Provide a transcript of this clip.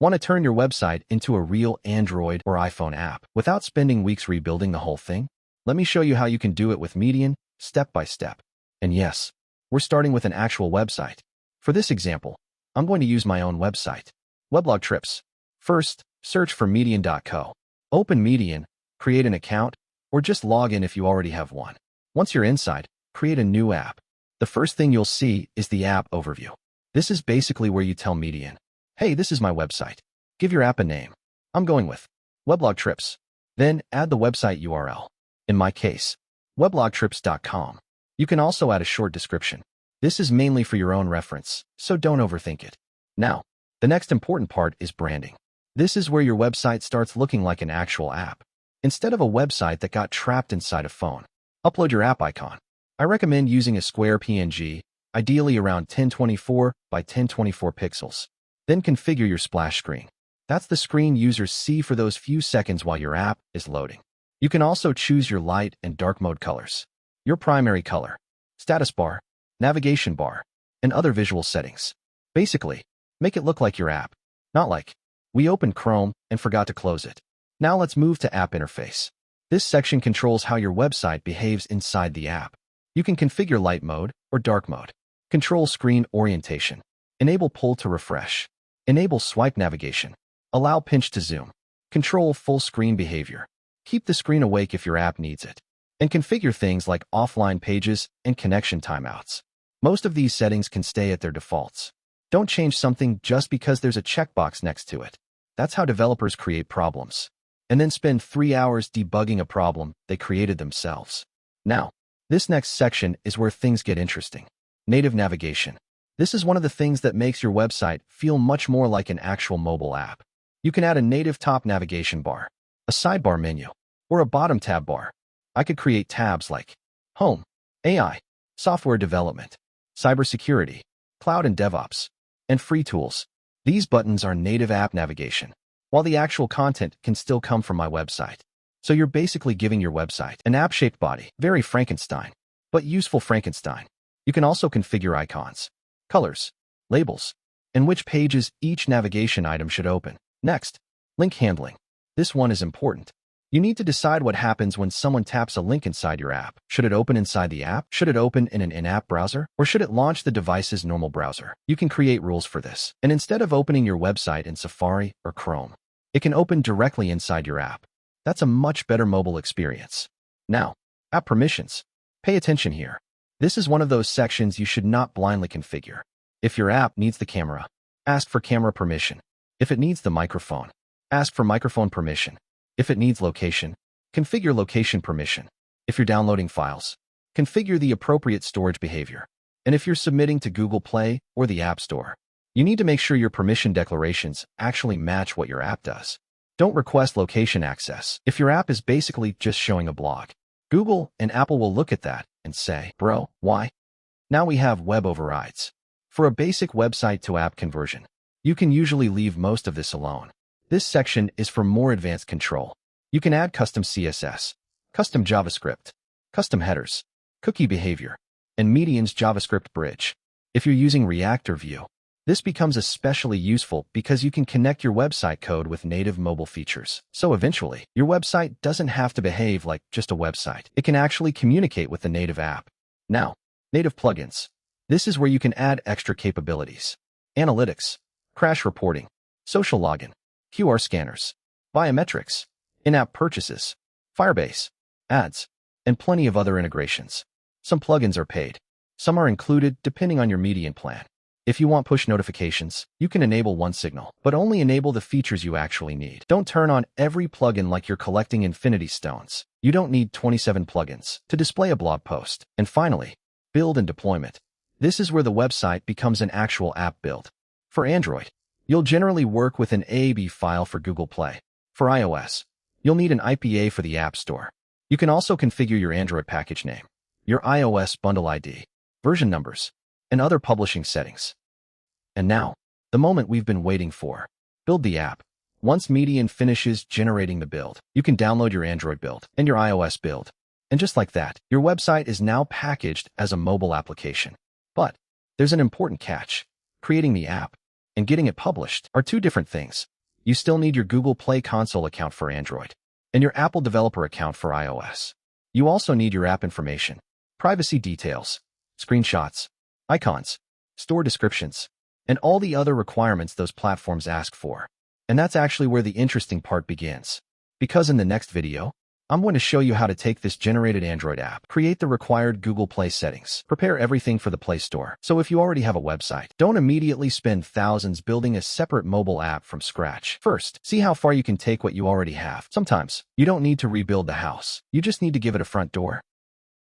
Want to turn your website into a real Android or iPhone app without spending weeks rebuilding the whole thing? Let me show you how you can do it with Median, step by step. And yes, we're starting with an actual website. For this example, I'm going to use my own website, Weblog Trips. First, search for median.co. Open Median, create an account, or just log in if you already have one. Once you're inside, create a new app. The first thing you'll see is the app overview. This is basically where you tell Median, hey, this is my website. Give your app a name. I'm going with Weblog Trips. Then add the website URL. In my case, weblogtrips.com. You can also add a short description. This is mainly for your own reference, so don't overthink it. Now, the next important part is branding. This is where your website starts looking like an actual app. Instead of a website that got trapped inside a phone, upload your app icon. I recommend using a square PNG, ideally around 1024 by 1024 pixels. Then configure your splash screen. That's the screen users see for those few seconds while your app is loading. You can also choose your light and dark mode colors, your primary color, status bar, navigation bar, and other visual settings. Basically, make it look like your app, not like we opened Chrome and forgot to close it. Now let's move to App Interface. This section controls how your website behaves inside the app. You can configure light mode or dark mode, control screen orientation, enable pull to refresh, enable swipe navigation, allow pinch to zoom, control full screen behavior, keep the screen awake if your app needs it, and configure things like offline pages and connection timeouts. Most of these settings can stay at their defaults. Don't change something just because there's a checkbox next to it. That's how developers create problems, and then spend 3 hours debugging a problem they created themselves. Now, this next section is where things get interesting. Native navigation. This is one of the things that makes your website feel much more like an actual mobile app. You can add a native top navigation bar, a sidebar menu, or a bottom tab bar. I could create tabs like Home, AI, Software Development, Cybersecurity, Cloud and DevOps, and Free Tools. These buttons are native app navigation, while the actual content can still come from my website. So you're basically giving your website an app-shaped body, very Frankenstein, but useful Frankenstein. You can also configure icons, colors, labels, and which pages each navigation item should open. Next, link handling. This one is important. You need to decide what happens when someone taps a link inside your app. Should it open inside the app? Should it open in an in-app browser? Or should it launch the device's normal browser? You can create rules for this. And instead of opening your website in Safari or Chrome, it can open directly inside your app. That's a much better mobile experience. Now, app permissions. Pay attention here. This is one of those sections you should not blindly configure. If your app needs the camera, ask for camera permission. If it needs the microphone, ask for microphone permission. If it needs location, configure location permission. If you're downloading files, configure the appropriate storage behavior. And if you're submitting to Google Play or the App Store, you need to make sure your permission declarations actually match what your app does. Don't request location access if your app is basically just showing a blog. Google and Apple will look at that and say, bro, why? Now we have web overrides. For a basic website to app conversion, you can usually leave most of this alone. This section is for more advanced control. You can add custom CSS, custom JavaScript, custom headers, cookie behavior, and Median's JavaScript bridge. If you're using React or Vue, this becomes especially useful because you can connect your website code with native mobile features. So eventually, your website doesn't have to behave like just a website. It can actually communicate with the native app. Now, native plugins. This is where you can add extra capabilities. Analytics, crash reporting, social login, QR scanners, biometrics, in-app purchases, Firebase, ads, and plenty of other integrations. Some plugins are paid. Some are included depending on your Median plan. If you want push notifications, you can enable one signal, but only enable the features you actually need. Don't turn on every plugin like you're collecting infinity stones. You don't need 27 plugins to display a blog post. And finally, build and deployment. This is where the website becomes an actual app build. For Android, you'll generally work with an AAB file for Google Play. For iOS, you'll need an IPA for the App Store. You can also configure your Android package name, your iOS bundle ID, version numbers, and other publishing settings. And now, the moment we've been waiting for. Build the app. Once Median finishes generating the build, you can download your Android build and your iOS build. And just like that, your website is now packaged as a mobile application. But there's an important catch: creating the app. and getting it published are two different things. You still need your Google Play Console account for Android and your Apple Developer account for iOS. You also need your app information, privacy details, screenshots, icons, store descriptions, and all the other requirements those platforms ask for. And that's actually where the interesting part begins. Because in the next video, I'm going to show you how to take this generated Android app, create the required Google Play settings, prepare everything for the Play Store. So if you already have a website, don't immediately spend thousands building a separate mobile app from scratch. First, see how far you can take what you already have. Sometimes, you don't need to rebuild the house. You just need to give it a front door,